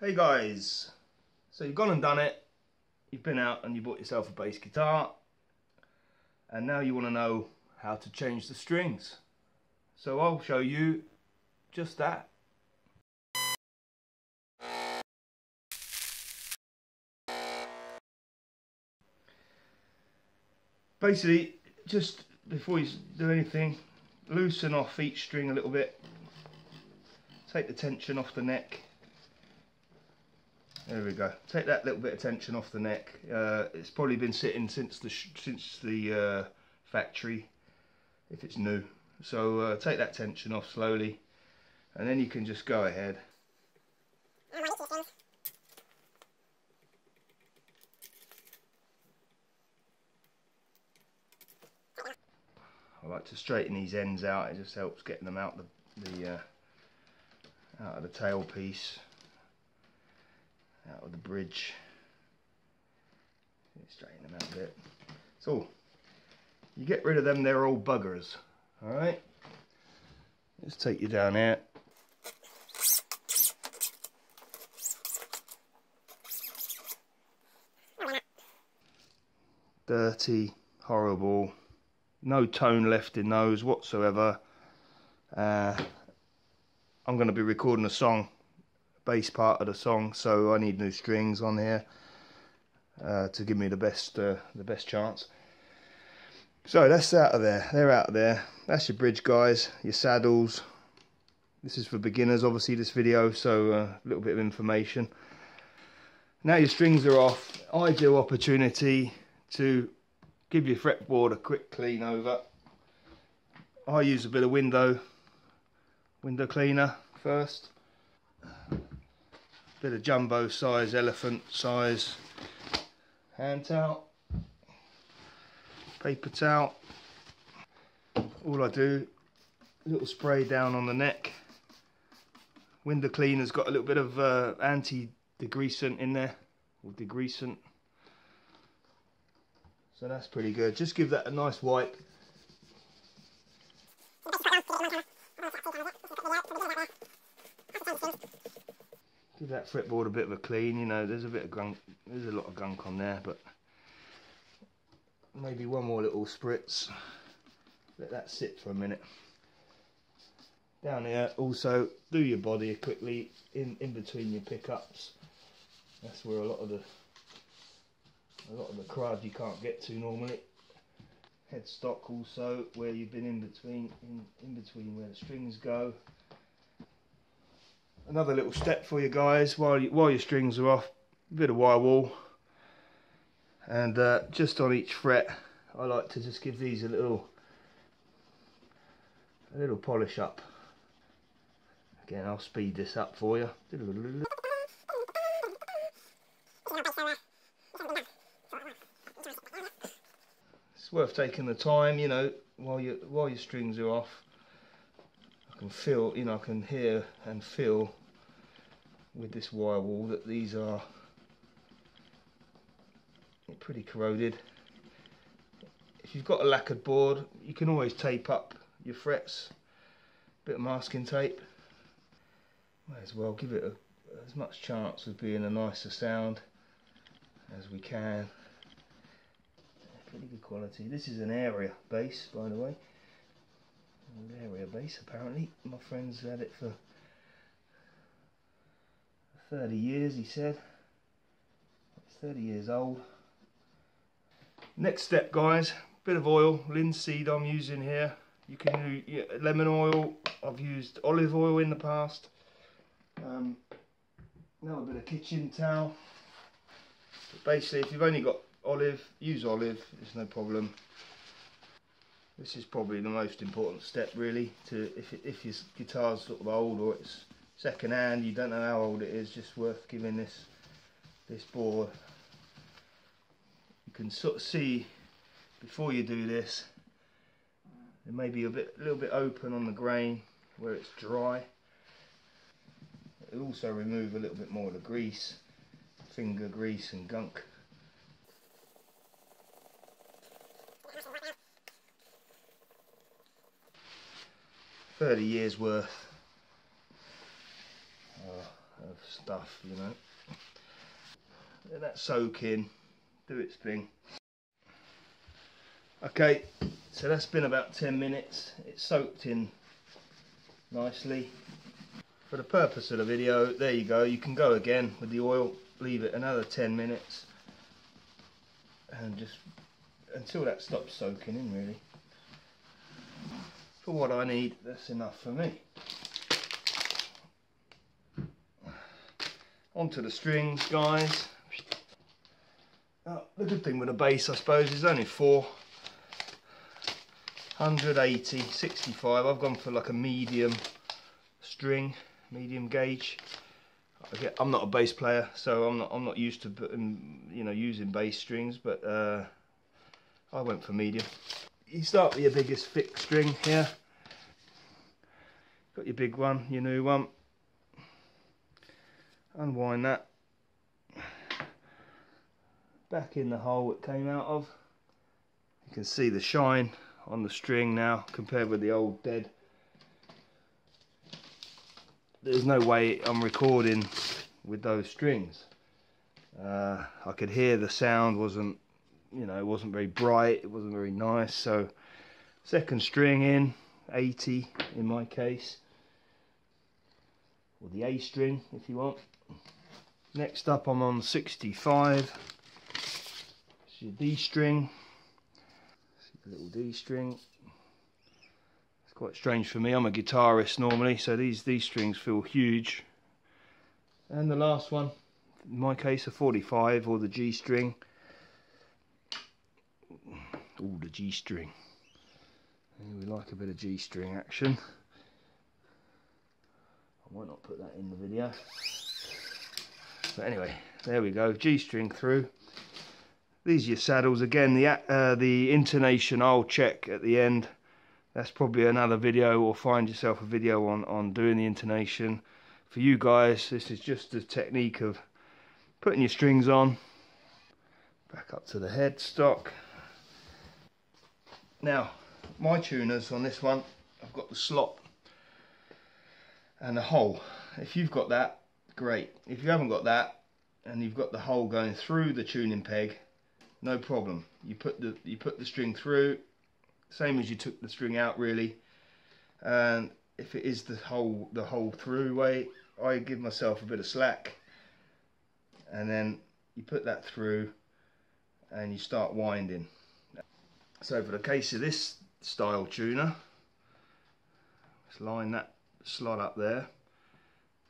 Hey guys, so you've gone and done it, you've been out and you bought yourself a bass guitar, and now you want to know how to change the strings. So I'll show you just that. Basically, just before you do anything, loosen off each string a little bit, take the tension off the neck. There we go. Take that little bit of tension off the neck. It's probably been sitting since the factory, if it's new. So take that tension off slowly, and then you can just go ahead. I like to straighten these ends out. It just helps getting them out out of the tailpiece, out of the bridge. Straighten them out a bit. So you get rid of them. They're all buggers. All right. Let's take you down here. Dirty, horrible. No tone left in those whatsoever. I'm going to be recording a song, bass part of the song, so I need new strings on here to give me the best chance. So that's out of there. They're out of there. That's your bridge, guys. Your saddles. This is for beginners, obviously, this video, so a little bit of information. Now your strings are off. Ideal opportunity to give your fretboard a quick clean over. I use a bit of window cleaner first. Bit of jumbo size, elephant size hand towel, paper towel. All I do, a little spray down on the neck. Window cleaner's got a little bit of anti-degreasant in there, or degreasant. So that's pretty good. Just give that a nice wipe. Give that fretboard a bit of a clean. You know, there's a bit of gunk, there's a lot of gunk on there, but maybe one more little spritz. Let that sit for a minute. Down here, also do your body quickly in between your pickups. That's where a lot of the crud you can't get to normally. Headstock also, where you've been in between where the strings go. Another little step for you guys while your strings are off, a bit of wire wool, and just on each fret I like to just give these a little polish up. Again, I'll speed this up for you. It's worth taking the time, you know, while your strings are off. I can feel, you know, I can hear and feel with this wire wool that these are pretty corroded. If you've got a lacquered board, you can always tape up your frets. Bit of masking tape. Might as well give it as much chance of being a nicer sound as we can. Pretty good quality. This is an area bass, by the way. An area bass, apparently. My friend's had it for 30 years, he said. It's 30 years old. Next step, guys, bit of oil, linseed I'm using here. You can use lemon oil. I've used olive oil in the past. Now a bit of kitchen towel. But basically, if you've only got olive, use olive, it's no problem. This is probably the most important step, really, to if your guitar's sort of old or it's second hand, you don't know how old it is, just worth giving this board. You can sort of see before you do this, there may be a little bit open on the grain where it's dry. It'll also remove a little bit more of the grease, finger grease and gunk. $30 years worth of stuff, you know. Let that soak in, do its thing. Okay, so that's been about 10 minutes. It's soaked in nicely. For the purpose of the video, there you go. You can go again with the oil, leave it another 10 minutes and just until that stops soaking in, really. For what I need, that's enough for me. Onto the strings, guys. The good thing with a bass, I suppose, is only 480, 65. I've gone for like a medium string, medium gauge. I'm not a bass player, so I'm not used to using bass strings, but I went for medium. You start with your biggest thick string here. Got your big one, your new one. Unwind that. Back in the hole it came out of. You can see the shine on the string now compared with the old dead. There's no way I'm recording with those strings. I could hear the sound wasn't, it wasn't very bright, it wasn't very nice. So second string in, 80 in my case, or the A string if you want. Next up I'm on 65. It's your D string. See the little D string. It's quite strange for me. I'm a guitarist normally, so these strings feel huge. And the last one, in my case, a 45 or the G string. Oh, the G string. We like a bit of G string action. I might not put that in the video. But anyway, there we go. G string through. These are your saddles. Again, the intonation I'll check at the end. That's probably another video, or find yourself a video on doing the intonation. For you guys, this is just the technique of putting your strings on. Back up to the headstock. Now, my tuners on this one, I've got the slot and the hole. If you've got that, great. If you haven't got that and you've got the hole going through the tuning peg, no problem. You put the string through, same as you took the string out, really. And if it is the hole through way, I give myself a bit of slack, and then you put that through and you start winding. So for the case of this style tuner, let's line that slot up there.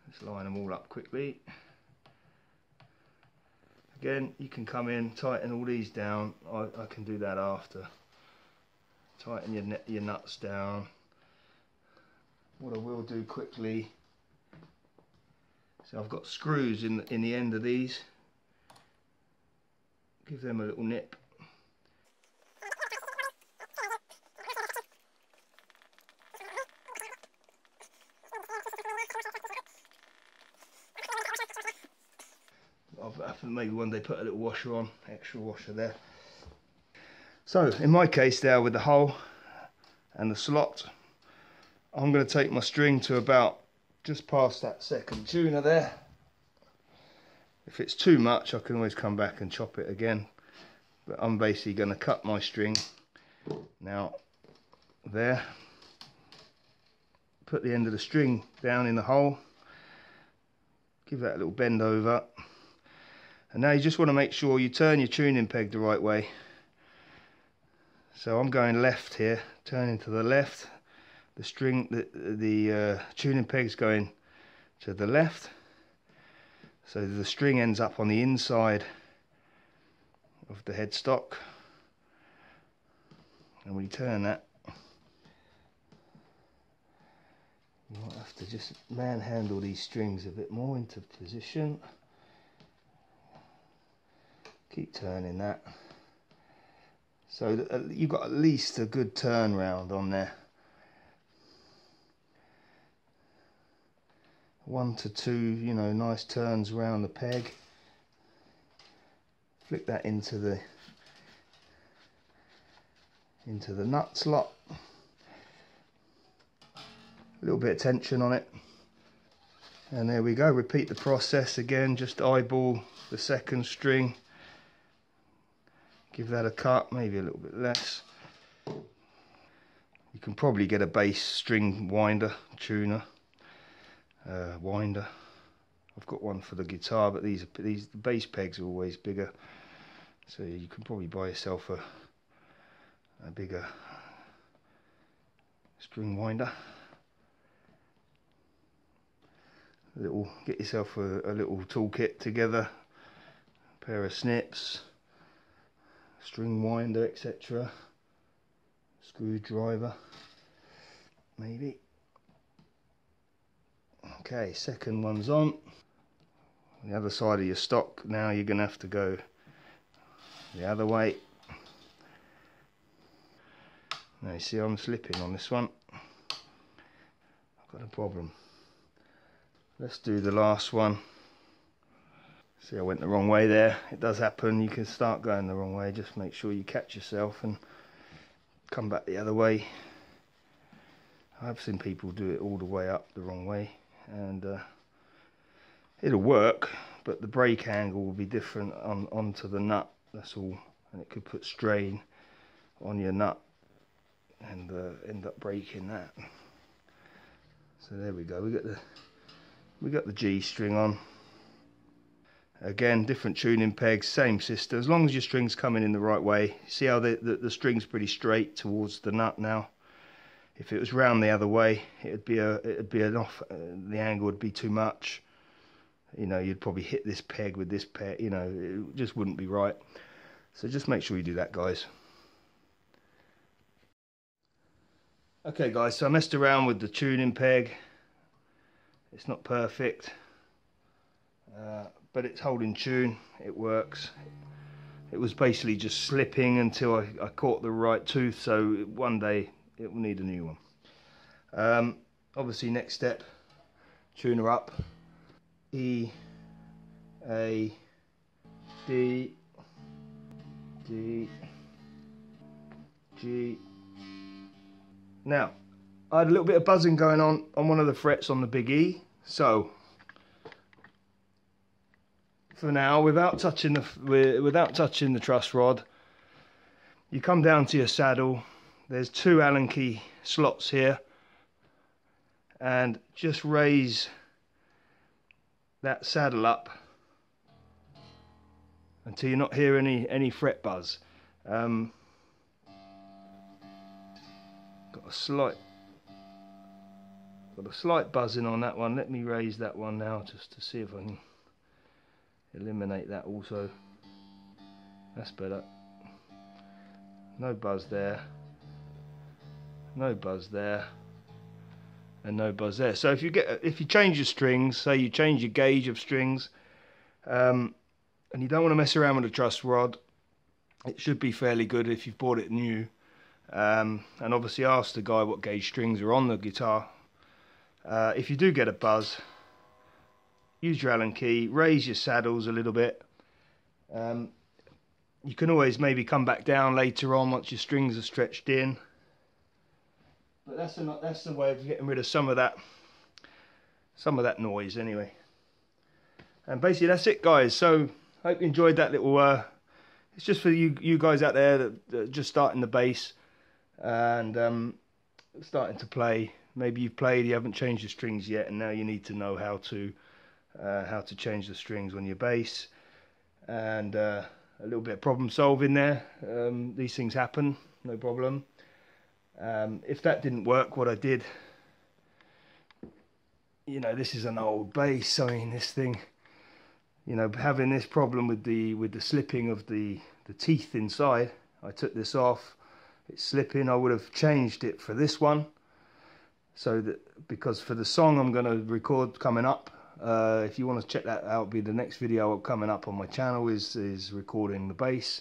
Let's line them all up quickly. Again, you can come in, tighten all these down. I can do that after. Tighten your nuts down. What I will do quickly, so I've got screws in the end of these. Give them a little nip. Maybe one day put a little washer on, extra washer there. So in my case there, with the hole and the slot, I'm going to take my string to about just past that second tuner there. If it's too much, I can always come back and chop it again, but I'm basically going to cut my string now there. Put the end of the string down in the hole, give that a little bend over. And now you just want to make sure you turn your tuning peg the right way. So I'm going left here, turning to the left. The tuning peg's going to the left. So the string ends up on the inside of the headstock. And when you turn that, you might have to just manhandle these strings a bit more into position. Keep turning that. So you've got at least a good turn round on there. 1 to 2, nice turns around the peg. Flick that into the nut slot. A little bit of tension on it, And there we go, repeat the process again, just eyeball the second string, give that a cut, maybe a little bit less. You can probably get a bass string winder, tuner, winder. I've got one for the guitar, but the bass pegs are always bigger, so you can probably buy yourself a bigger string winder. Get yourself a little toolkit together, a pair of snips, string winder, etc. Screwdriver, maybe. Okay, second one's on. The other side of your stock, now you're going to have to go the other way. Now you see I'm slipping on this one. I've got a problem. Let's do the last one. See, I went the wrong way there. It does happen, you can start going the wrong way. Just make sure you catch yourself and come back the other way. I've seen people do it all the way up the wrong way, and it'll work, but the brake angle will be different onto the nut, that's all, and it could put strain on your nut and end up breaking that. So there we go, we got the G string on. Again, different tuning pegs, same system, as long as your string's coming in the right way. See how the string's pretty straight towards the nut now. If it was round the other way, it'd be an off. The angle would be too much. You know, you'd probably hit this peg with this peg. You know, it just wouldn't be right. So just make sure you do that, guys. Okay, guys. So I messed around with the tuning peg. It's not perfect, but it's holding tune. It works. It was basically just slipping until I caught the right tooth. So one day it will need a new one. Obviously, next step, tuner up. E, A, D, D, G. Now, I had a little bit of buzzing going on one of the frets on the big E. So, for now, without touching the truss rod, you come down to your saddle. There's 2 Allen key slots here, and just raise that saddle up until you're not hearing any fret buzz. Got a slight buzzing on that one. Let me raise that one now just to see if I can eliminate that also. That's better. No buzz there. No buzz there. And no buzz there. So if you change your strings, say you change your gauge of strings, and you don't want to mess around with a truss rod, it should be fairly good if you've bought it new. And obviously ask the guy what gauge strings are on the guitar. If you do get a buzz, use your Allen key, raise your saddles a little bit. You can always maybe come back down later on once your strings are stretched in. But that's the way of getting rid of some of that noise anyway. And basically that's it, guys. So I hope you enjoyed that little. It's just for you guys out there that are just starting the bass and starting to play. Maybe you've played, you haven't changed the strings yet, and now you need to know how to change the strings on your bass. And a little bit of problem solving there. These things happen, no problem. If that didn't work, what I did, you know, this is an old bass. I mean, this thing, you know, having this problem with the slipping of the teeth inside, I took this off. It's slipping. I would have changed it for this one, so that, because for the song I'm going to record coming up, if you want to check that out, be the next video coming up on my channel is recording the bass.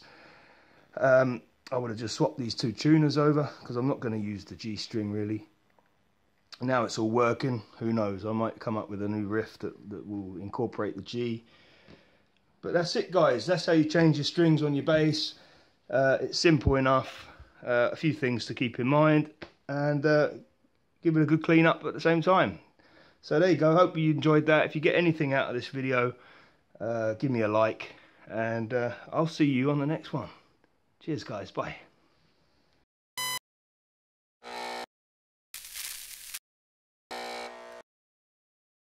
I would have just swapped these 2 tuners over, because I'm not going to use the G string really. Now it's all working, who knows, I might come up with a new riff that will incorporate the G. But that's it, guys. That's how you change your strings on your bass. It's simple enough. A few things to keep in mind, and give it a good clean up at the same time. So there you go. Hope you enjoyed that. If you get anything out of this video, give me a like, and I'll see you on the next one. Cheers guys, bye.